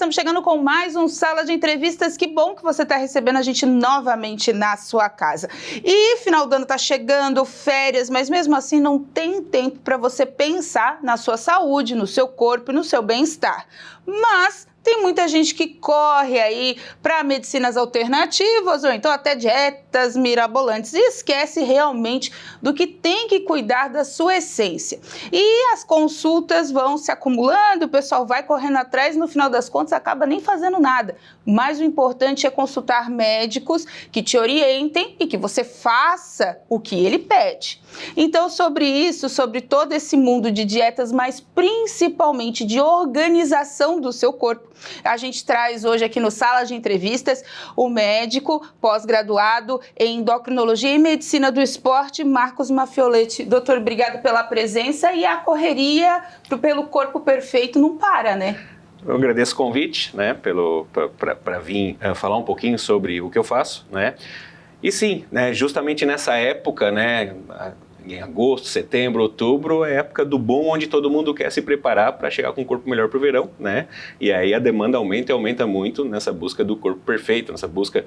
estamos chegando com mais um Sala de Entrevistas. Que bom que você está recebendo a gente novamente na sua casa. E final do ano está chegando, férias, mas mesmo assim não tem tempo para você pensar na sua saúde, no seu corpo e no seu bem-estar. Mas tem muita gente que corre aí para medicinas alternativas ou então até dietas mirabolantes e esquece realmente do que tem que cuidar da sua essência. E as consultas vão se acumulando, o pessoal vai correndo atrás e no final das contas acaba nem fazendo nada. Mas o importante é consultar médicos que te orientem e que você faça o que ele pede. Então, sobre isso, sobre todo esse mundo de dietas, mas principalmente de organização do seu corpo, a gente traz hoje aqui no Sala de Entrevistas o médico pós-graduado em endocrinologia e medicina do esporte, Marcos Maffioletti. Doutor, obrigado pela presença, e a correria pelo corpo perfeito não para, né? Eu agradeço o convite, né, para vir falar um pouquinho sobre o que eu faço, né? E sim, né, justamente nessa época, né, em agosto, setembro, outubro, é a época do boom, onde todo mundo quer se preparar para chegar com um corpo melhor para o verão, né? E aí a demanda aumenta e aumenta muito nessa busca do corpo perfeito, nessa busca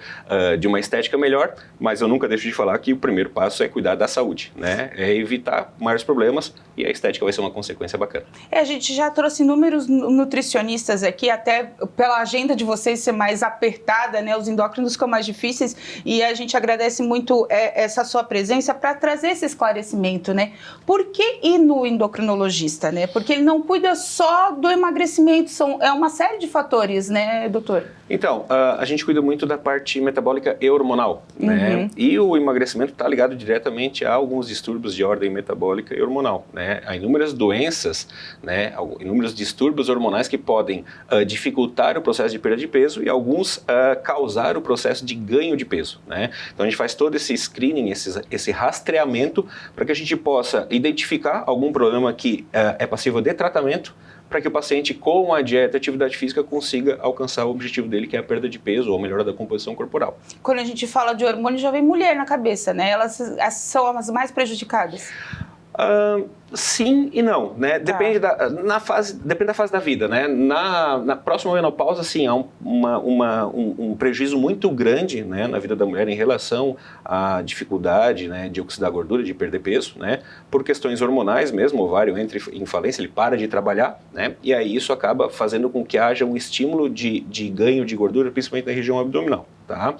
de uma estética melhor, mas eu nunca deixo de falar que o primeiro passo é cuidar da saúde, né? É evitar maiores problemas, e a estética vai ser uma consequência bacana. A gente já trouxe inúmeros nutricionistas aqui, até pela agenda de vocês ser mais apertada, né? Os endócrinos ficam mais difíceis, e a gente agradece muito essa sua presença para trazer esse esclarecimento, né? Por que ir no endocrinologista, né? Porque ele não cuida só do emagrecimento, é uma série de fatores, né, doutor? Então, a gente cuida muito da parte metabólica e hormonal, né? E o emagrecimento está ligado diretamente a alguns distúrbios de ordem metabólica e hormonal, né? Há inúmeras doenças, né? Inúmeros distúrbios hormonais que podem dificultar o processo de perda de peso e alguns causar o processo de ganho de peso, né? Então a gente faz todo esse screening, esse rastreamento, para que a gente possa identificar algum problema que é passível de tratamento, para que o paciente, com a dieta e atividade física, consiga alcançar o objetivo dele, que é a perda de peso ou a melhora da composição corporal. Quando a gente fala de hormônio, já vem mulher na cabeça, né? Elas são as mais prejudicadas. Sim e não, né? Depende da fase da vida, né? Na próxima menopausa, sim, há um prejuízo muito grande, né, na vida da mulher em relação à dificuldade, né, de oxidar gordura, de perder peso, né? Por questões hormonais mesmo, o ovário entra em falência, ele para de trabalhar, né? E aí isso acaba fazendo com que haja um estímulo de ganho de gordura, principalmente na região abdominal. Tá?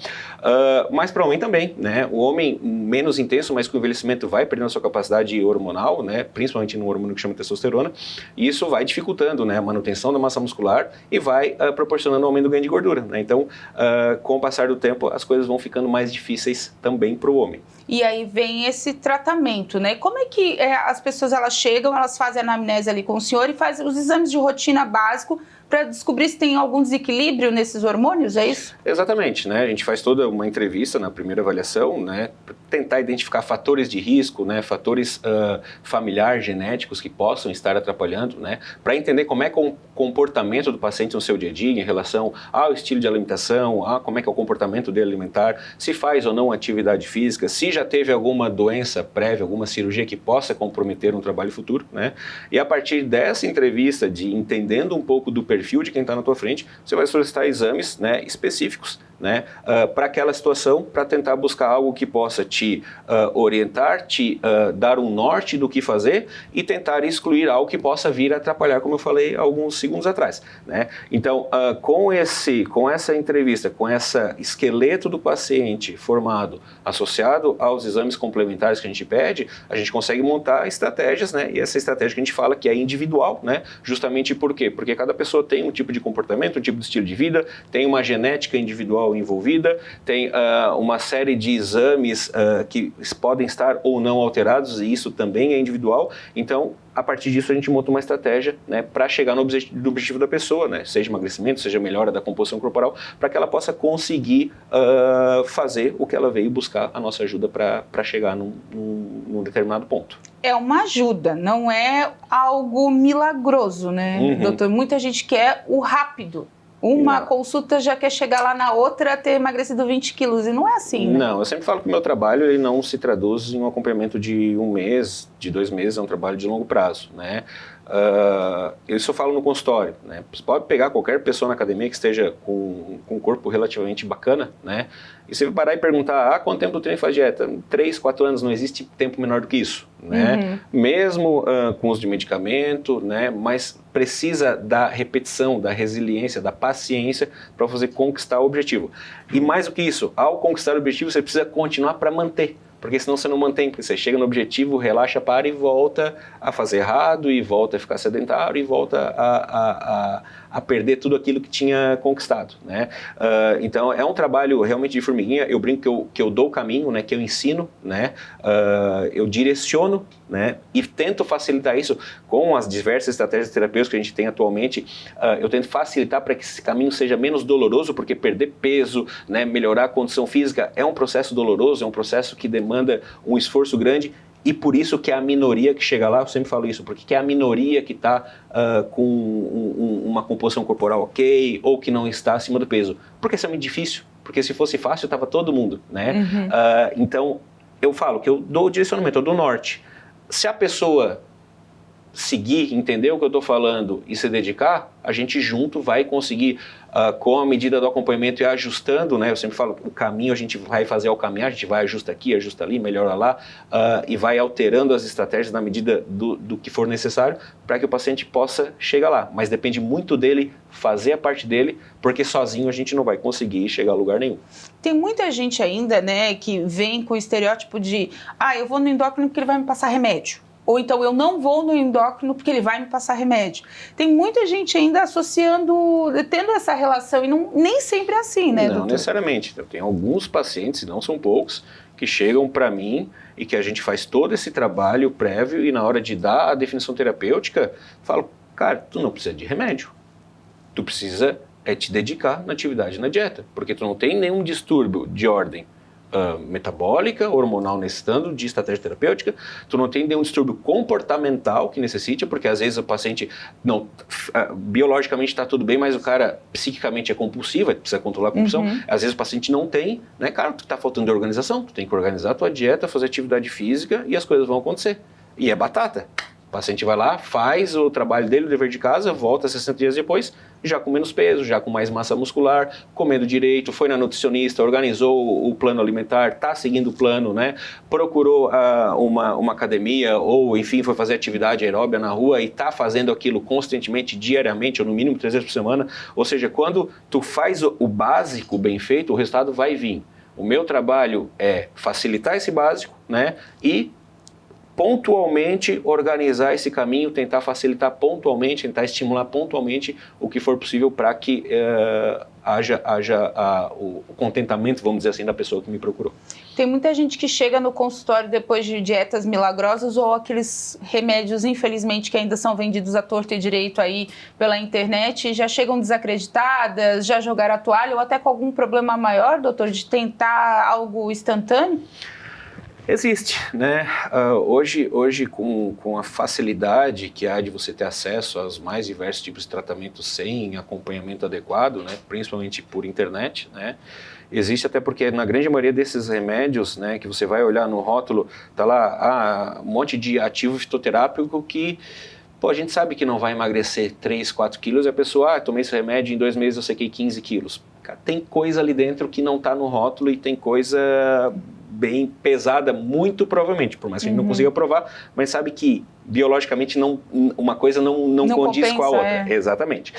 Mas para o homem também, né? O homem menos intenso, mas com o envelhecimento vai perdendo a sua capacidade hormonal, né? Principalmente no hormônio que chama testosterona, e isso vai dificultando, né, a manutenção da massa muscular e vai proporcionando um aumento do ganho de gordura, né? Então, com o passar do tempo, as coisas vão ficando mais difíceis também para o homem. E aí vem esse tratamento, né? Como é que as pessoas elas chegam, elas fazem a anamnese ali com o senhor e fazem os exames de rotina básico para descobrir se tem algum desequilíbrio nesses hormônios, é isso? Exatamente, né? A gente faz toda uma entrevista na primeira avaliação, né? Pra tentar identificar fatores de risco, né? Fatores familiares, genéticos que possam estar atrapalhando, né? Para entender como é que o comportamento do paciente no seu dia a dia em relação ao estilo de alimentação, a como é que é o comportamento dele alimentar, se faz ou não atividade física, se já teve alguma doença prévia, alguma cirurgia que possa comprometer um trabalho futuro, né? E a partir dessa entrevista, de entendendo um pouco do perfil de quem está na tua frente, você vai solicitar exames, né, específicos, né, para aquela situação, para tentar buscar algo que possa te orientar, te dar um norte do que fazer e tentar excluir algo que possa vir a atrapalhar, como eu falei alguns segundos atrás, né? Então, com essa entrevista, com esse esqueleto do paciente formado, associado aos exames complementares que a gente pede, a gente consegue montar estratégias, né? E essa estratégia que a gente fala que é individual, né? Justamente por quê? Porque cada pessoa tem um tipo de comportamento, um tipo de estilo de vida, tem uma genética individual envolvida, tem uma série de exames que podem estar ou não alterados, e isso também é individual. Então, a partir disso, a gente monta uma estratégia, né, para chegar no objetivo da pessoa, né, seja emagrecimento, seja melhora da composição corporal, para que ela possa conseguir fazer o que ela veio buscar a nossa ajuda para chegar num determinado ponto. É uma ajuda, não é algo milagroso, né, doutor? Muita gente quer o rápido. Uma consulta já quer chegar lá na outra, ter emagrecido 20 quilos, e não é assim, né? Não, eu sempre falo que o meu trabalho ele não se traduz em um acompanhamento de um mês, de 2 meses, é um trabalho de longo prazo, né? Isso eu falo no consultório, né? Você pode pegar qualquer pessoa na academia que esteja com um corpo relativamente bacana, né? E você vai parar e perguntar, quanto tempo do treino faz dieta? 3, 4 anos, não existe tempo menor do que isso, né? Mesmo com uso de medicamento, né? Mas precisa da repetição, da resiliência, da paciência para você conquistar o objetivo. E mais do que isso, ao conquistar o objetivo, você precisa continuar para manter. Porque senão você não mantém, porque você chega no objetivo, relaxa, para e volta a fazer errado, e volta a ficar sedentário, e volta a perder tudo aquilo que tinha conquistado, né? Então é um trabalho realmente de formiguinha. Eu brinco que eu dou o caminho, né? Que eu ensino, né? Eu direciono, né? E tento facilitar isso com as diversas estratégias terapêuticas que a gente tem atualmente. Eu tento facilitar para que esse caminho seja menos doloroso, porque perder peso, né? Melhorar a condição física é um processo doloroso, é um processo que demanda um esforço grande. E por isso que é a minoria que chega lá, eu sempre falo isso, porque é a minoria que está com uma composição corporal ok, ou que não está acima do peso. Porque isso é muito difícil, porque se fosse fácil, estava todo mundo, né? Então, eu falo que eu dou o direcionamento, eu dou o norte. Se a pessoa seguir, entender o que eu estou falando e se dedicar, a gente junto vai conseguir, com a medida do acompanhamento e ajustando, né? Eu sempre falo, o caminho a gente vai fazer ao caminhar, a gente vai ajusta aqui, ajusta ali, melhora lá, e vai alterando as estratégias na medida do que for necessário para que o paciente possa chegar lá. Mas depende muito dele fazer a parte dele, porque sozinho a gente não vai conseguir chegar a lugar nenhum. Tem muita gente ainda, né, que vem com o estereótipo de, eu vou no endócrino porque ele vai me passar remédio. Ou então eu não vou no endócrino porque ele vai me passar remédio. Tem muita gente ainda associando, tendo essa relação, e nem sempre é assim, né, doutor? Não necessariamente. Eu tenho alguns pacientes, e não são poucos, que chegam para mim e que a gente faz todo esse trabalho prévio e na hora de dar a definição terapêutica, falo, cara, tu não precisa de remédio. Tu precisa te dedicar na atividade, na dieta, porque tu não tem nenhum distúrbio de ordem metabólica, hormonal necessitando de estratégia terapêutica, tu não tem nenhum distúrbio comportamental que necessite, porque às vezes o paciente biologicamente está tudo bem, mas o cara psiquicamente é compulsivo, precisa controlar a compulsão, às vezes o paciente não tem, né, cara, tu tá faltando de organização, tu tem que organizar a tua dieta, fazer atividade física e as coisas vão acontecer, e é batata. O paciente vai lá, faz o trabalho dele, o dever de casa, volta 60 dias depois, já com menos peso, já com mais massa muscular, comendo direito, foi na nutricionista, organizou o plano alimentar, está seguindo o plano, né? Procurou uma academia ou, enfim, foi fazer atividade aeróbia na rua e está fazendo aquilo constantemente, diariamente, ou no mínimo 3 vezes por semana. Ou seja, quando tu faz o básico bem feito, o resultado vai vir. O meu trabalho é facilitar esse básico, né? E pontualmente organizar esse caminho, tentar facilitar pontualmente, tentar estimular pontualmente o que for possível para que haja o contentamento, vamos dizer assim, da pessoa que me procurou. Tem muita gente que chega no consultório depois de dietas milagrosas ou aqueles remédios, infelizmente, que ainda são vendidos à torta e direito aí pela internet e já chegam desacreditadas, já jogaram a toalha ou até com algum problema maior, doutor, de tentar algo instantâneo? Existe, né? Hoje com a facilidade que há de você ter acesso aos mais diversos tipos de tratamentos sem acompanhamento adequado, né? Principalmente por internet, né? Existe até porque na grande maioria desses remédios, né, que você vai olhar no rótulo, tá lá um monte de ativo fitoterápico que, pô, a gente sabe que não vai emagrecer 3, 4 quilos e a pessoa, tomei esse remédio, em 2 meses eu sequei 15 quilos. Cara, tem coisa ali dentro que não tá no rótulo e tem coisa bem pesada, muito provavelmente, por mais que a gente não consiga provar, mas sabe que biologicamente uma coisa não condiz com a outra. Exatamente.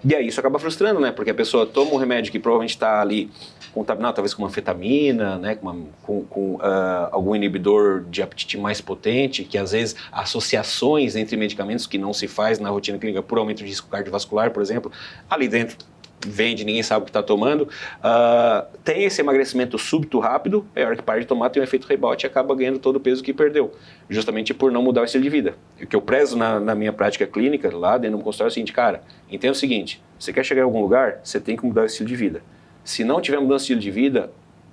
E aí isso acaba frustrando, né? Porque a pessoa toma um remédio que provavelmente está ali contaminado, talvez com uma anfetamina, né? com algum inibidor de apetite mais potente, que às vezes associações entre medicamentos que não se faz na rotina clínica por aumento de risco cardiovascular, por exemplo, ali dentro vende, ninguém sabe o que está tomando, tem esse emagrecimento súbito rápido, a hora que para de tomar tem um efeito rebote e acaba ganhando todo o peso que perdeu, justamente por não mudar o estilo de vida. O que eu prezo na minha prática clínica, lá dentro do consultório, é o seguinte, cara, entenda o seguinte, você quer chegar em algum lugar, você tem que mudar o estilo de vida. Se não tiver mudança de estilo de vida,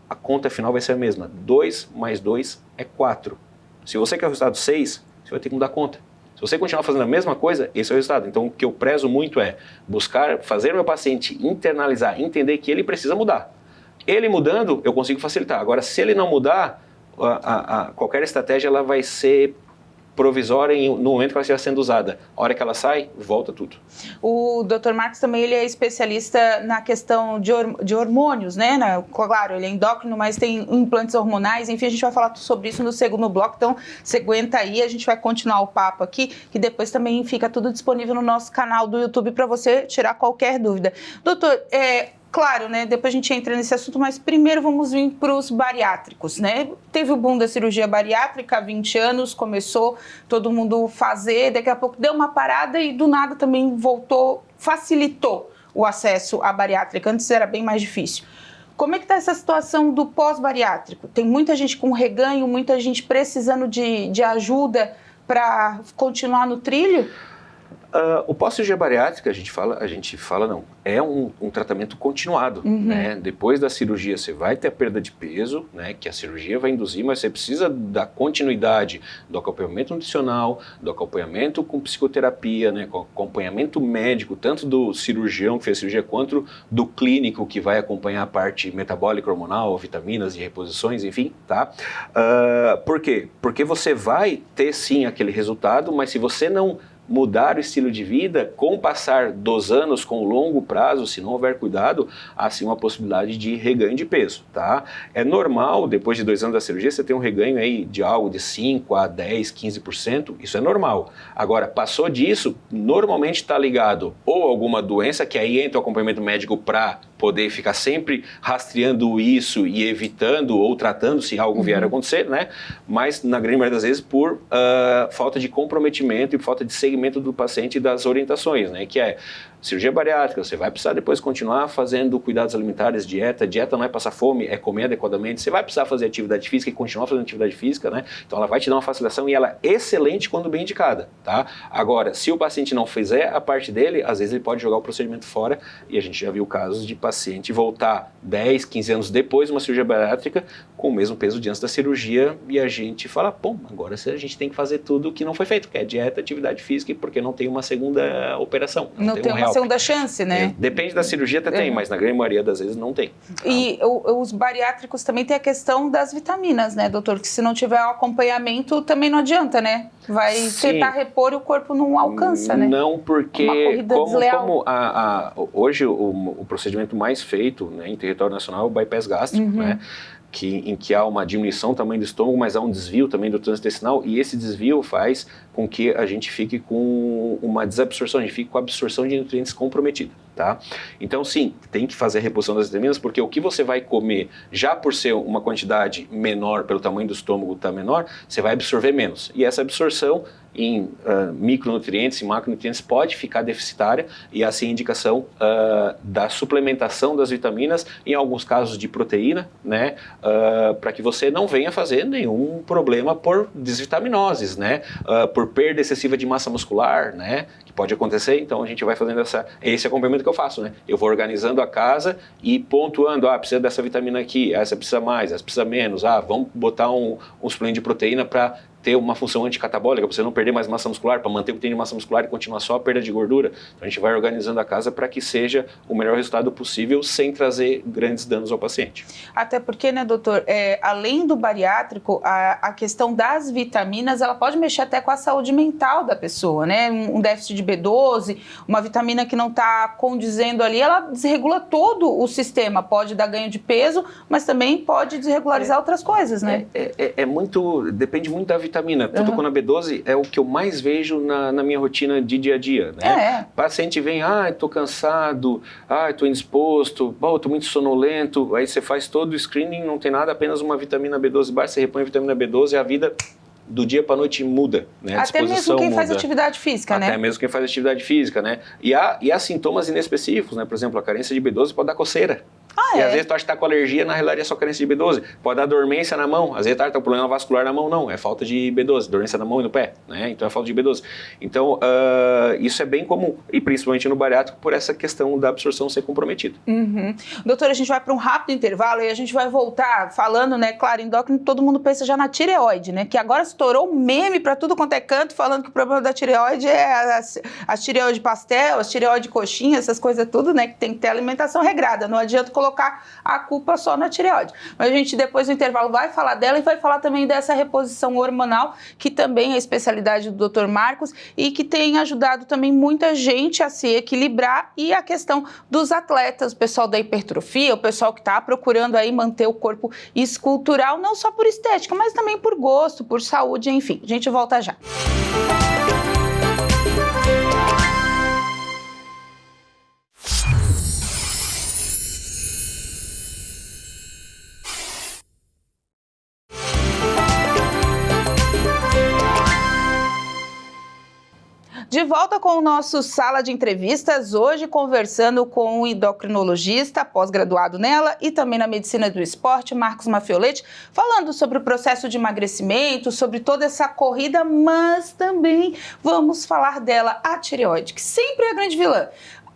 a conta final vai ser a mesma, 2 mais 2 é 4. Se você quer o resultado 6, você vai ter que mudar a conta. Se você continuar fazendo a mesma coisa, esse é o resultado. Então, o que eu prezo muito é buscar fazer o meu paciente internalizar, entender que ele precisa mudar. Ele mudando, eu consigo facilitar. Agora, se ele não mudar, qualquer estratégia ela vai ser provisória no momento que ela estiver sendo usada. A hora que ela sai, volta tudo. O Dr. Marcos também ele é especialista na questão de hormônios, né? Claro, ele é endócrino, mas tem implantes hormonais. Enfim, a gente vai falar sobre isso no segundo bloco. Então, você aguenta aí, a gente vai continuar o papo aqui, que depois também fica tudo disponível no nosso canal do YouTube para você tirar qualquer dúvida. Doutor, claro, né? Depois a gente entra nesse assunto, mas primeiro vamos vir para os bariátricos, né? Teve o boom da cirurgia bariátrica há 20 anos, começou todo mundo fazer, daqui a pouco deu uma parada e do nada também voltou, facilitou o acesso à bariátrica. Antes era bem mais difícil. Como é que está essa situação do pós-bariátrico? Tem muita gente com reganho, muita gente precisando de ajuda para continuar no trilho? O pós-cirurgia bariátrica, a gente fala não, é um tratamento continuado, né? Depois da cirurgia você vai ter a perda de peso, né? Que a cirurgia vai induzir, mas você precisa da continuidade do acompanhamento nutricional, do acompanhamento com psicoterapia, né? Com acompanhamento médico, tanto do cirurgião que fez a cirurgia, quanto do clínico que vai acompanhar a parte metabólica, hormonal, vitaminas e reposições, enfim, tá? Por quê? Porque você vai ter sim aquele resultado, mas se você não mudar o estilo de vida, com o passar dos anos, com o longo prazo, se não houver cuidado, há sim uma possibilidade de reganho de peso, tá? É normal, depois de 2 anos da cirurgia, você ter um reganho aí de algo de 5 a 10, 15%, isso é normal. Agora, passou disso, normalmente está ligado ou a alguma doença, que aí entra o acompanhamento médico para poder ficar sempre rastreando isso e evitando ou tratando se algo vier a acontecer, né? Mas, na grande maioria das vezes, por falta de comprometimento e falta de segmento do paciente e das orientações, né? Que é cirurgia bariátrica, você vai precisar depois continuar fazendo cuidados alimentares, dieta não é passar fome, é comer adequadamente, você vai precisar fazer atividade física e continuar fazendo atividade física, né? Então ela vai te dar uma facilitação e ela é excelente quando bem indicada, tá? Agora, se o paciente não fizer a parte dele, às vezes ele pode jogar o procedimento fora e a gente já viu casos de paciente voltar 10, 15 anos depois de uma cirurgia bariátrica com o mesmo peso de antes da cirurgia e a gente fala, bom, agora a gente tem que fazer tudo o que não foi feito, que é dieta, atividade física, porque não tem uma segunda operação. Não tem uma segunda chance, né? Depende da cirurgia até tem, mas na grande maioria das vezes não tem. E os bariátricos também tem a questão das vitaminas, né, doutor? Que se não tiver o acompanhamento também não adianta, né? Vai tentar repor e o corpo não alcança, né? Não, porque hoje o procedimento mais feito, né, em território nacional é o bypass gástrico, né? Em que há uma diminuição do tamanho do estômago, mas há um desvio também do trânsito intestinal, e esse desvio faz com que a gente fique com uma desabsorção, a gente fique com a absorção de nutrientes comprometida, tá? Então, sim, tem que fazer a reposição das vitaminas, porque o que você vai comer, já por ser uma quantidade menor, pelo tamanho do estômago tá menor, você vai absorver menos, e essa absorção em micronutrientes e macronutrientes pode ficar deficitária, e assim a indicação da suplementação das vitaminas, em alguns casos de proteína, né, para que você não venha fazer nenhum problema por desvitaminoses, né, por perda excessiva de massa muscular, né, que pode acontecer. Então a gente vai fazendo esse acompanhamento que eu faço, né, eu vou organizando a casa e pontuando, precisa dessa vitamina aqui, essa precisa mais, essa precisa menos, vamos botar um suplemento de proteína para ter uma função anticatabólica, para você não perder mais massa muscular, para manter o que tem de massa muscular e continuar só a perda de gordura. Então a gente vai organizando a casa para que seja o melhor resultado possível sem trazer grandes danos ao paciente. Até porque, né, doutor, além do bariátrico, a questão das vitaminas, ela pode mexer até com a saúde mental da pessoa, né? Um déficit de B12, uma vitamina que não está condizendo ali, ela desregula todo o sistema, pode dar ganho de peso, mas também pode desregularizar outras coisas, né? Depende muito da vitamina. Tudo com a B12 é o que eu mais vejo na minha rotina de dia a dia, né? Paciente vem, tô cansado, tô indisposto, tô muito sonolento, aí você faz todo o screening, não tem nada, apenas uma vitamina B12 baixa, você repõe a vitamina B12 e a vida do dia para a noite muda, né? Até mesmo quem faz atividade física, né? Até mesmo quem faz atividade física, né? E há sintomas inespecíficos, né? Por exemplo, a carência de B12 pode dar coceira. E às vezes tu acha que tá com alergia, na realidade é só carência de B12. Pode dar dormência na mão, às vezes tá com problema vascular na mão, não, é falta de B12, dormência na mão e no pé, né? Então é falta de B12. Então, isso é bem comum, e principalmente no bariátrico, por essa questão da absorção ser comprometida. Doutor, a gente vai para um rápido intervalo e a gente vai voltar falando, né? Claro, endócrino, todo mundo pensa já na tireoide, né? Que agora estourou um meme para tudo quanto é canto, falando que o problema da tireoide é a tireoide pastel, a tireoide coxinha, essas coisas tudo, né? Que tem que ter alimentação regrada, não adianta colocar colocar a culpa só na tireoide. Mas a gente, depois do intervalo, vai falar dela e vai falar também dessa reposição hormonal, que também é a especialidade do Dr. Marcos e que tem ajudado também muita gente a se equilibrar, e a questão dos atletas, o pessoal da hipertrofia, o pessoal que está procurando aí manter o corpo escultural, não só por estética, mas também por gosto, por saúde, enfim. A gente volta já. De volta com o nosso Sala de Entrevistas, hoje conversando com o endocrinologista, pós-graduado nela e também na medicina do esporte, Marcos Maffioletti, falando sobre o processo de emagrecimento, sobre toda essa corrida, mas também vamos falar dela, a tireoide, que sempre é a grande vilã.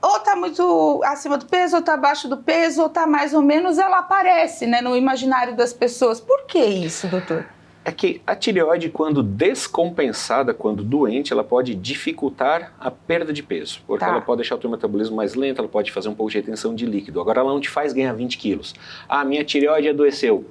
Ou tá muito acima do peso, ou tá abaixo do peso, ou tá mais ou menos, ela aparece, né, no imaginário das pessoas. Por que isso, doutor? É que a tireoide, quando descompensada, quando doente, ela pode dificultar a perda de peso, porque ela pode deixar o teu metabolismo mais lento, ela pode fazer um pouco de retenção de líquido. Agora, ela não te faz ganhar 20 quilos. Ah, minha tireoide adoeceu.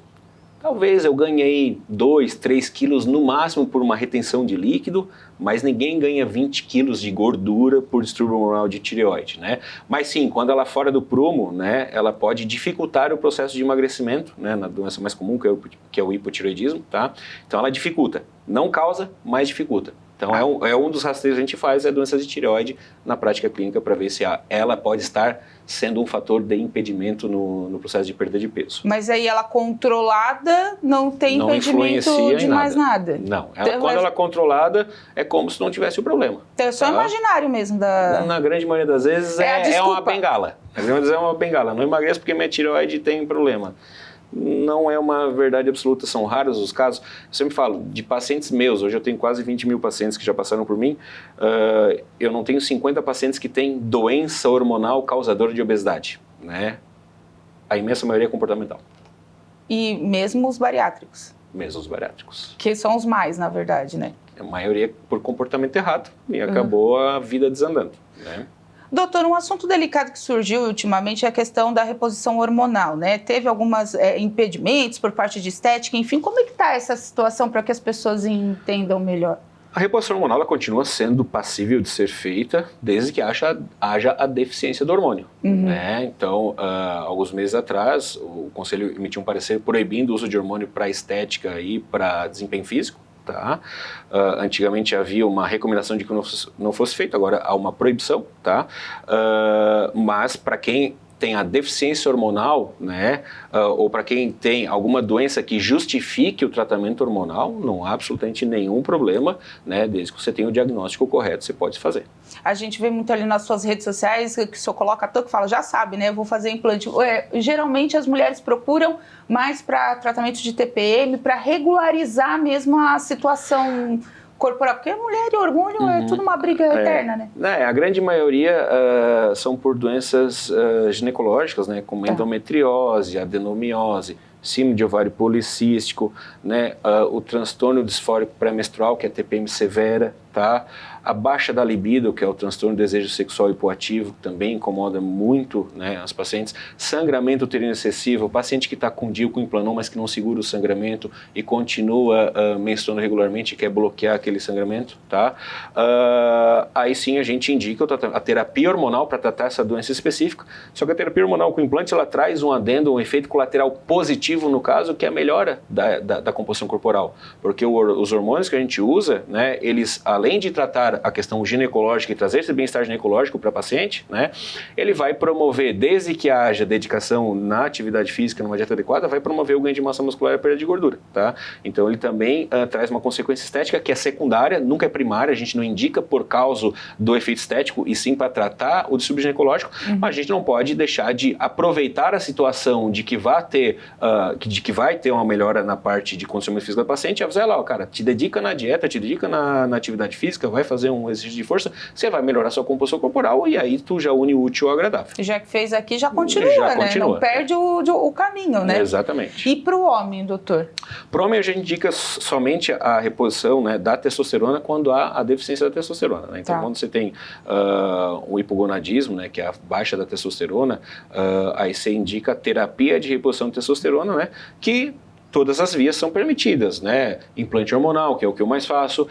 Talvez eu ganhe aí 2, 3 quilos no máximo por uma retenção de líquido, mas ninguém ganha 20 quilos de gordura por distúrbio hormonal de tireoide, né? Mas sim, quando ela fora do prumo, né, ela pode dificultar o processo de emagrecimento, né, na doença mais comum, que é o hipotireoidismo, tá? Então ela dificulta, não causa, mas dificulta. Então é um dos rastreios que a gente faz, é a doença de tireoide na prática clínica, para ver se ela pode estar sendo um fator de impedimento no processo de perda de peso. Mas aí ela controlada não tem impedimento de mais nada? Não, quando ela é controlada é como se não tivesse o problema. Então é só imaginário mesmo. Na grande maioria das vezes é uma bengala. Na grande maioria das vezes é uma bengala. Não emagreço porque minha tireoide tem problema. Não é uma verdade absoluta, são raros os casos. Eu sempre falo, de pacientes meus, hoje eu tenho quase 20 mil pacientes que já passaram por mim, eu não tenho 50 pacientes que têm doença hormonal causadora de obesidade, né? A imensa maioria é comportamental. E mesmo os bariátricos? Mesmo os bariátricos. Que são os mais, na verdade, né? A maioria por comportamento errado e acabou a vida desandando, né? Doutor, um assunto delicado que surgiu ultimamente é a questão da reposição hormonal, né? Teve alguns impedimentos por parte de estética, enfim. Como é que está essa situação para que as pessoas entendam melhor? A reposição hormonal ela continua sendo passível de ser feita desde que haja a deficiência do hormônio. Né? Então, alguns meses atrás, o Conselho emitiu um parecer proibindo o uso de hormônio para estética e para desempenho físico. Tá? Antigamente havia uma recomendação de que não fosse feito, agora há uma proibição, tá? Mas para quem tem a deficiência hormonal, né, ou para quem tem alguma doença que justifique o tratamento hormonal, não há absolutamente nenhum problema, né, desde que você tenha o diagnóstico correto, você pode fazer. A gente vê muito ali nas suas redes sociais que o senhor coloca que fala, já sabe, né, eu vou fazer implante. Geralmente as mulheres procuram mais para tratamento de TPM, para regularizar mesmo a situação corporal, porque a mulher e hormônio é tudo uma briga eterna, né? A grande maioria são por doenças ginecológicas, né, como endometriose, adenomiose, síndrome de ovário policístico, né, o transtorno disfórico pré-menstrual, que é TPM severa, tá? A baixa da libido, que é o transtorno do desejo sexual hipoativo, que também incomoda muito, né, as pacientes. Sangramento uterino excessivo, o paciente que está com DIU, com implanão, mas que não segura o sangramento e continua menstruando regularmente e quer bloquear aquele sangramento, tá? Aí sim a gente indica a terapia hormonal para tratar essa doença específica, só que a terapia hormonal com implante, ela traz um adendo, um efeito colateral positivo no caso, que é a melhora da composição corporal, porque os hormônios que a gente usa, né, eles, além de tratar a questão ginecológica e trazer esse bem-estar ginecológico para a paciente, né, ele vai promover, desde que haja dedicação na atividade física, numa dieta adequada, vai promover o ganho de massa muscular e a perda de gordura, tá? Então ele também traz uma consequência estética que é secundária, nunca é primária, a gente não indica por causa do efeito estético e sim para tratar o distúrbio ginecológico, mas a gente não pode deixar de aproveitar a situação de que vai ter uma melhora na parte de condicionamento físico da paciente e avisar ela, cara, te dedica na dieta, te dedica na atividade atividade física, vai fazer um exercício de força, você vai melhorar sua composição corporal e aí tu já une o útil ao agradável. Já que fez aqui, já continua, né? Não perde o caminho, né? Exatamente. E para o homem, doutor? Para o homem, a gente indica somente a reposição, né, da testosterona quando há a deficiência da testosterona. Né? Então, quando você tem o hipogonadismo, né, que é a baixa da testosterona, aí você indica a terapia de reposição de testosterona, né, que todas as vias são permitidas, né? Implante hormonal, que é o que eu mais faço,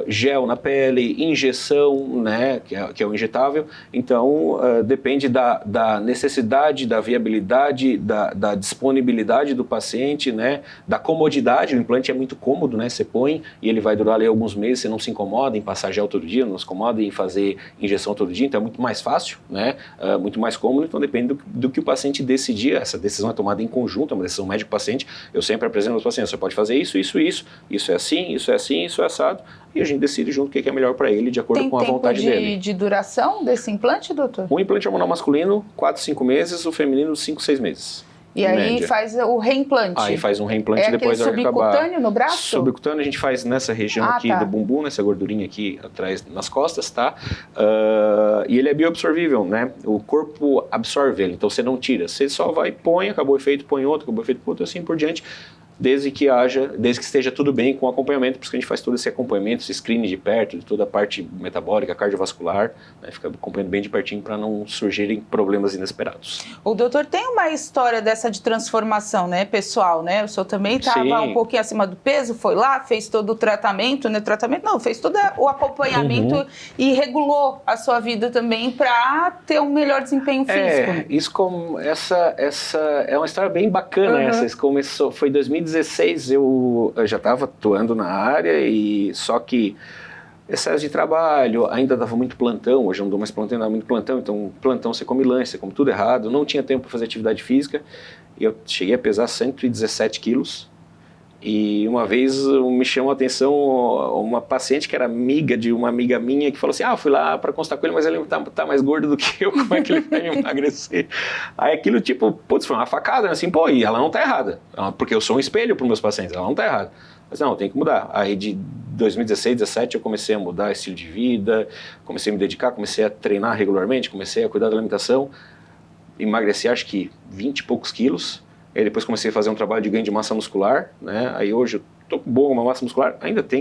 gel na pele, injeção, né? Que é o injetável. Então, depende da necessidade, da viabilidade, da disponibilidade do paciente, né? Da comodidade. O implante é muito cômodo, né? Você põe e ele vai durar ali alguns meses, você não se incomoda em passar gel todo dia, não se incomoda em fazer injeção todo dia, então é muito mais fácil, né? Muito mais cômodo, então depende do que o paciente decidir. Essa decisão é tomada em conjunto, é uma decisão médico-paciente. Eu sempre apresento aos pacientes, você pode fazer isso, isso é assim, isso é assim, isso é assado, e a gente decide junto o que é melhor para ele, de acordo com a vontade dele. Tem tempo de duração desse implante, doutor? O implante hormonal masculino, 4, 5 meses, o feminino, 5, 6 meses. E aí média. Faz o reimplante? Aí faz um reimplante depois vai acabar. Subcutâneo no braço? Subcutâneo a gente faz nessa região aqui do bumbum, nessa gordurinha aqui atrás nas costas, tá? E ele é bioabsorvível, né? O corpo absorve ele, então você não tira. Você só vai, põe, acabou o efeito, põe outro, acabou o efeito, outro, assim por diante. Desde que esteja tudo bem com o acompanhamento, por isso que a gente faz todo esse acompanhamento, esse screening de perto, de toda a parte metabólica, cardiovascular, né, fica acompanhando bem de pertinho para não surgirem problemas inesperados. O doutor tem uma história dessa de transformação, né, pessoal, né? O senhor também estava um pouquinho acima do peso, foi lá, fez todo o tratamento, né? Fez todo o acompanhamento e regulou a sua vida também para ter um melhor desempenho físico. Essa é uma história bem bacana, essa começou, foi em 2016, eu já estava atuando na área, e só que excesso de trabalho, ainda dava muito plantão, hoje eu não dou mais plantão, dava muito plantão, então plantão você come lanche, você come tudo errado, não tinha tempo para fazer atividade física, e eu cheguei a pesar 117 quilos, e uma vez me chamou a atenção uma paciente que era amiga de uma amiga minha, que falou assim, fui lá para consultar com ele, mas ele tá mais gordo do que eu, como é que ele vai me emagrecer? Aí aquilo foi uma facada, assim, e ela não tá errada, porque eu sou um espelho para os meus pacientes, ela não tá errada. Mas não, tem que mudar. Aí de 2016, 2017 eu comecei a mudar estilo de vida, comecei a me dedicar, comecei a treinar regularmente, comecei a cuidar da alimentação, emagreci acho que 20 e poucos quilos. Aí depois comecei a fazer um trabalho de ganho de massa muscular, né? Aí hoje eu tô com boa massa muscular,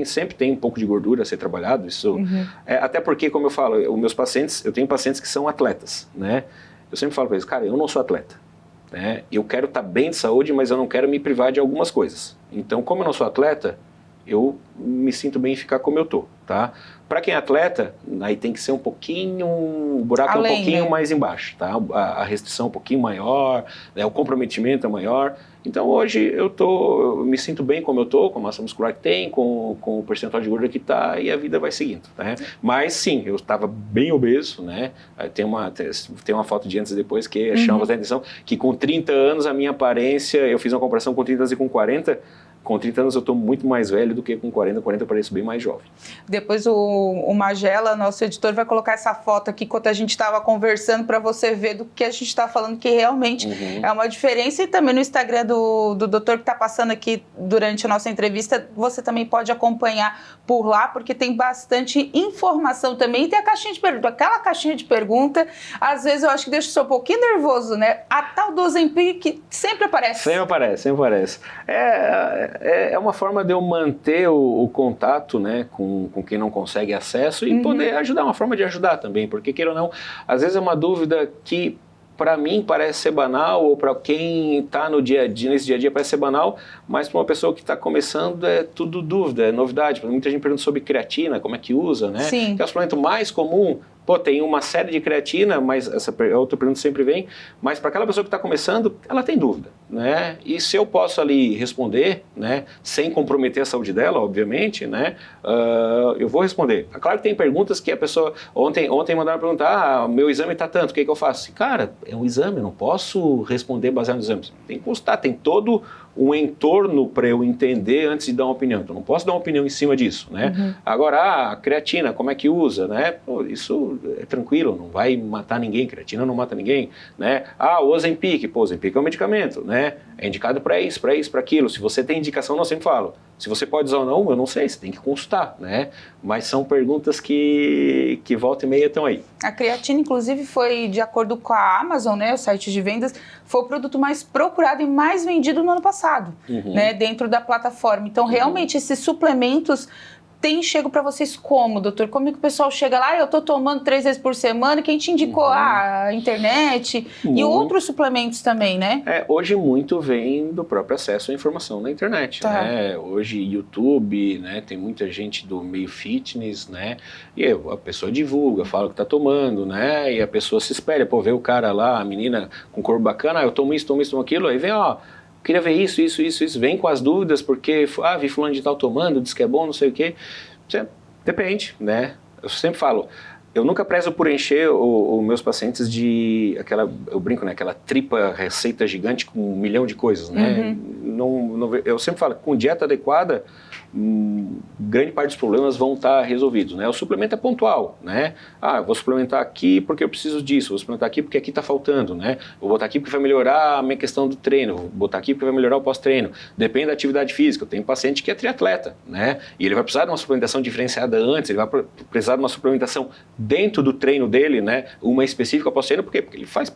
sempre tem um pouco de gordura a ser trabalhado, isso. Até porque, como eu falo, eu tenho pacientes que são atletas, né? Eu sempre falo para eles, cara, eu não sou atleta, né? Eu quero estar bem de saúde, mas eu não quero me privar de algumas coisas. Então, como eu não sou atleta, eu me sinto bem em ficar como eu tô, tá? Para quem é atleta, aí tem que ser um pouquinho, o buraco é um pouquinho mais embaixo, tá? A restrição é um pouquinho maior, né? O comprometimento é maior. Então hoje eu me sinto bem como eu tô, com a massa muscular que tem, com o percentual de gordura que tá, e a vida vai seguindo, né? Mas sim, eu estava bem obeso, né? Tem uma foto de antes e depois que chama bastante atenção, que com 30 anos a minha aparência, eu fiz uma comparação com 30 anos e com 40, com 30 anos eu estou muito mais velho do que com 40 eu pareço bem mais jovem. Depois o Magela, nosso editor, vai colocar essa foto aqui enquanto a gente estava conversando para você ver do que a gente está falando, que realmente é uma diferença. E também no Instagram do doutor que está passando aqui durante a nossa entrevista, você também pode acompanhar por lá, porque tem bastante informação também. E tem a caixinha de pergunta. Aquela caixinha de pergunta, às vezes eu acho que deixa o senhor um pouquinho nervoso, né? A tal do Ozempic que sempre aparece. Sempre aparece. É uma forma de eu manter o contato, né, com quem não consegue acesso e poder ajudar, uma forma de ajudar também, porque queira ou não, às vezes é uma dúvida que para mim parece ser banal, ou para quem está nesse dia a dia parece ser banal, mas para uma pessoa que está começando é tudo dúvida, é novidade. Muita gente pergunta sobre creatina, como é que usa, né? Sim. Que é o suplemento mais comum. Tem uma série de creatina, mas essa outra pergunta sempre vem, mas para aquela pessoa que está começando, ela tem dúvida, né? E se eu posso ali responder, né, sem comprometer a saúde dela, obviamente, né, eu vou responder. Claro que tem perguntas que a pessoa, ontem mandaram perguntar, meu exame está tanto, o que eu faço? Cara, é um exame, eu não posso responder baseado nos exames. Tem que consultar, tem todo um entorno para eu entender antes de dar uma opinião. Então, não posso dar uma opinião em cima disso, né? Agora, a creatina, como é que usa, né? Isso isso é tranquilo, não vai matar ninguém, creatina não mata ninguém, né? O Ozempic, o Ozempic é um medicamento, né? É indicado para isso, para aquilo. Se você tem indicação, eu sempre falo. Se você pode usar ou não, eu não sei, você tem que consultar, né? Mas são perguntas que volta e meia estão aí. A creatina, inclusive, foi, de acordo com a Amazon, né, o site de vendas, foi o produto mais procurado e mais vendido no ano passado, né, dentro da plataforma. Então, realmente, esses suplementos tem chego para vocês como, doutor? Como é que o pessoal chega lá? Eu estou tomando 3 vezes por semana. Quem te indicou? A internet e outros suplementos também, né? Hoje muito vem do próprio acesso à informação na internet, né? Hoje YouTube, né? Tem muita gente do meio fitness, né? E a pessoa divulga, fala o que está tomando, né? E a pessoa se espelha, vê o cara lá, a menina com corpo bacana, eu tomo isso, tomo aquilo, aí vem, queria ver isso, vem com as dúvidas, porque, vi fulano de tal tomando, diz que é bom, não sei o quê. Depende, né? Eu sempre falo, eu nunca prezo por encher os meus pacientes de eu brinco, né? Aquela tripa receita gigante com 1 milhão de coisas, né? Eu sempre falo, com dieta adequada, grande parte dos problemas vão estar resolvidos, né? O suplemento é pontual, né? Eu vou suplementar aqui porque eu preciso disso, vou suplementar aqui porque aqui está faltando, né? Vou botar aqui porque vai melhorar a minha questão do treino, vou botar aqui porque vai melhorar o pós-treino. Depende da atividade física. Eu tenho um paciente que é triatleta, né? E ele vai precisar de uma suplementação diferenciada antes, ele vai precisar de uma suplementação dentro do treino dele, né? Uma específica pós-treino, por quê? Porque ele faz,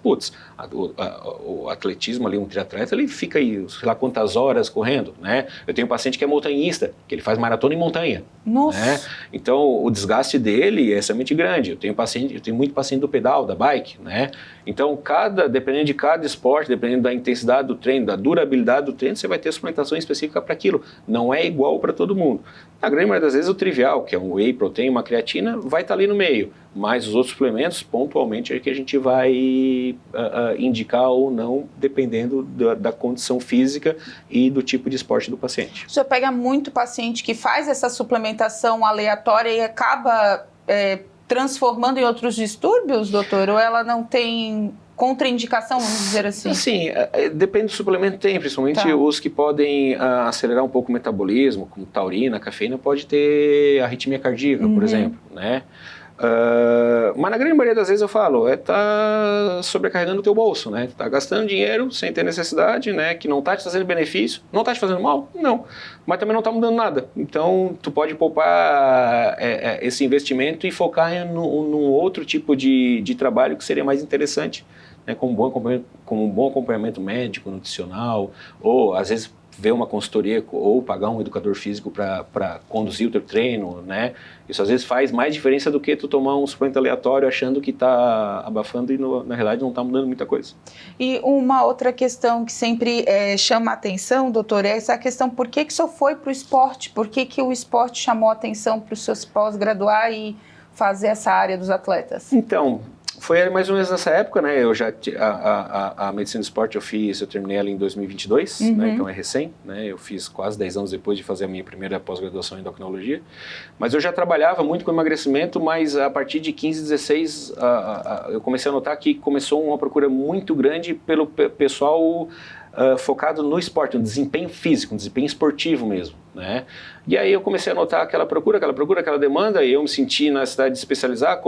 o atletismo ali, um triatleta, ele fica aí, sei lá quantas horas correndo, né? Eu tenho um paciente que é montanhista, que ele faz maratona em montanha. Nossa! Né? Então, o desgaste dele é extremamente grande. Eu tenho muito paciente do pedal, da bike, né? Então, dependendo de cada esporte, dependendo da intensidade do treino, da durabilidade do treino, você vai ter suplementação específica para aquilo. Não é igual para todo mundo. Na grande maioria das vezes, o trivial, que é um whey protein, uma creatina, vai estar ali no meio. Mas os outros suplementos, pontualmente, é que a gente vai indicar ou não, dependendo da condição física e do tipo de esporte do paciente. O senhor pega muito paciente que faz essa suplementação aleatória e acaba transformando em outros distúrbios, doutor? Ou ela não tem contraindicação, vamos dizer assim? Sim, depende do suplemento, tem, principalmente os que podem acelerar um pouco o metabolismo, como taurina, cafeína, pode ter arritmia cardíaca, por exemplo, né? Mas na grande maioria das vezes eu falo, tá sobrecarregando o teu bolso, né? Tá gastando dinheiro sem ter necessidade, né? Que não tá te trazendo benefício, não tá te fazendo mal? Não. Mas também não tá mudando nada. Então, tu pode poupar esse investimento e focar num outro tipo de trabalho que seria mais interessante, né? Com um bom acompanhamento médico, nutricional, ou às vezes ver uma consultoria ou pagar um educador físico para conduzir o teu treino, né? Isso às vezes faz mais diferença do que tu tomar um suplemento aleatório achando que está abafando e na realidade não está mudando muita coisa. E uma outra questão que sempre chama a atenção, doutor, é essa questão, por que o senhor foi para o esporte? Por que o esporte chamou a atenção para os seus pós-graduar e fazer essa área dos atletas? Então, foi mais ou menos nessa época, né? Eu já a medicina do esporte eu terminei ela em 2022, né? Então é recém, né? Eu fiz quase 10 anos depois de fazer a minha primeira pós-graduação em endocrinologia. Mas eu já trabalhava muito com emagrecimento, mas a partir de 15, 16, eu comecei a notar que começou uma procura muito grande pelo pessoal focado no esporte, no desempenho físico, no desempenho esportivo mesmo, né? E aí eu comecei a notar aquela procura, aquela demanda, e eu me senti na necessidade de especializar,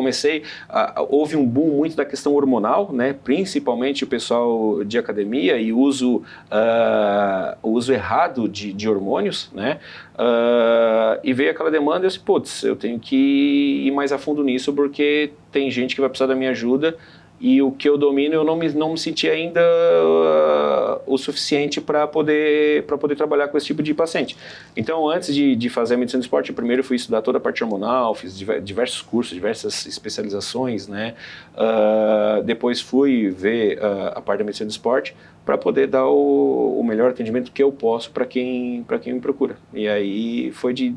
houve um boom muito da questão hormonal, né? Principalmente o pessoal de academia e o uso errado de hormônios, né? E veio aquela demanda e eu disse, eu tenho que ir mais a fundo nisso, porque tem gente que vai precisar da minha ajuda, e o que eu domino eu não me senti ainda o suficiente para poder trabalhar com esse tipo de paciente. Então, antes de fazer a medicina do esporte, primeiro eu fui estudar toda a parte hormonal, fiz diversos cursos, diversas especializações, né? Depois fui ver a parte da medicina do esporte para poder dar o melhor atendimento que eu posso para quem me procura. E aí foi de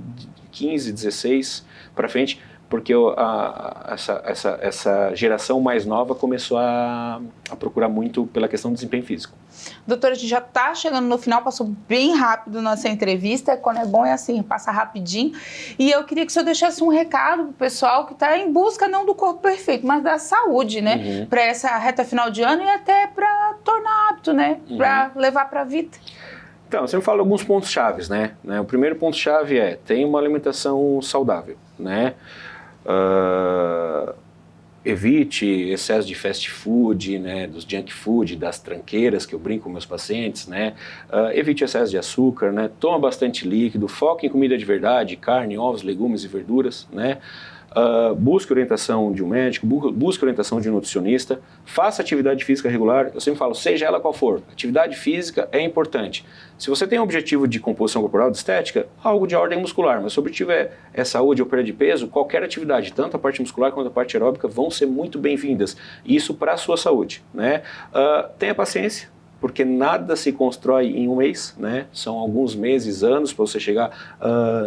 15, 16 para frente, porque essa geração mais nova começou a procurar muito pela questão do desempenho físico. Doutora, a gente já está chegando no final, passou bem rápido nossa entrevista, quando é bom é assim, passa rapidinho, e eu queria que o senhor deixasse um recado para o pessoal que está em busca não do corpo perfeito, mas da saúde, né, para essa reta final de ano e até para tornar hábito, né, para levar para a vida. Então, eu sempre falo alguns pontos chaves, né? O primeiro ponto chave tem uma alimentação saudável, né? Evite excesso de fast food, né, dos junk food, das tranqueiras que eu brinco com meus pacientes, né, evite excesso de açúcar, né, toma bastante líquido, foque em comida de verdade, carne, ovos, legumes e verduras, né, busque orientação de um médico, busque orientação de um nutricionista, faça atividade física regular, eu sempre falo, seja ela qual for, atividade física é importante. Se você tem um objetivo de composição corporal, de estética, algo de ordem muscular, mas se o objetivo é saúde ou perda de peso, qualquer atividade, tanto a parte muscular quanto a parte aeróbica, vão ser muito bem-vindas. Isso para a sua saúde, né? Tenha paciência, porque nada se constrói em um mês, né? São alguns meses, anos para você chegar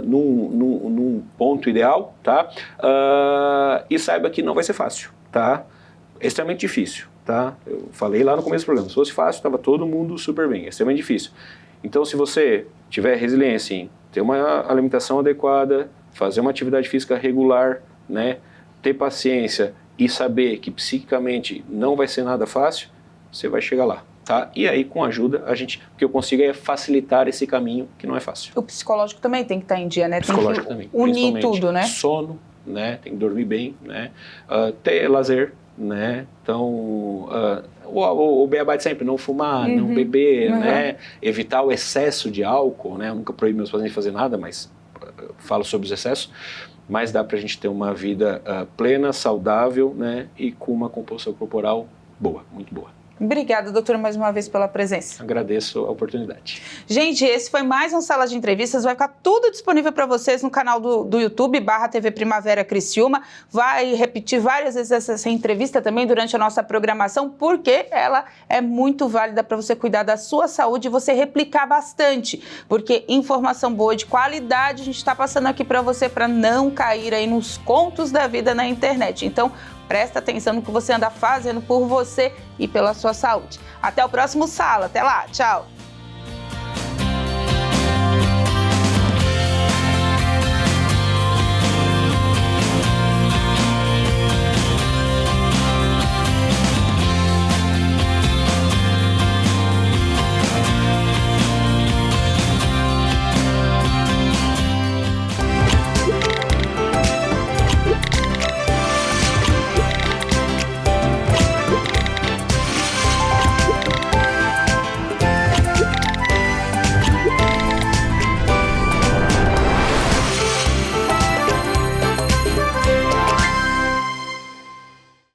num ponto ideal, tá? E saiba que não vai ser fácil, tá? É extremamente difícil, tá? Eu falei lá no começo do programa, se fosse fácil, estava todo mundo super bem, é extremamente difícil. Então, se você tiver resiliência em ter uma alimentação adequada, fazer uma atividade física regular, né? Ter paciência e saber que psiquicamente não vai ser nada fácil, você vai chegar lá. Tá? E aí, com ajuda, o que eu consigo é facilitar esse caminho que não é fácil. O psicológico também tem que estar em dia, né? Psicológico também. Unir tudo, né? Sono, né? Tem que dormir bem, né? Ter lazer, né? Então, o beabá de sempre, não fumar, não beber, né? Evitar o excesso de álcool, né? Eu nunca proíbo meus pacientes de fazer nada, mas falo sobre os excessos. Mas dá pra gente ter uma vida plena, saudável, né? E com uma composição corporal boa, muito boa. Obrigada, doutora, mais uma vez pela presença. Agradeço a oportunidade. Gente, esse foi mais um Sala de Entrevistas. Vai ficar tudo disponível para vocês no canal do YouTube, /TV Primavera Criciúma. Vai repetir várias vezes essa entrevista também durante a nossa programação, porque ela é muito válida para você cuidar da sua saúde e você replicar bastante. Porque informação boa, de qualidade, a gente está passando aqui para você, para não cair aí nos contos da vida na internet. Então, presta atenção no que você anda fazendo por você e pela sua saúde. Até o próximo Sala. Até lá. Tchau.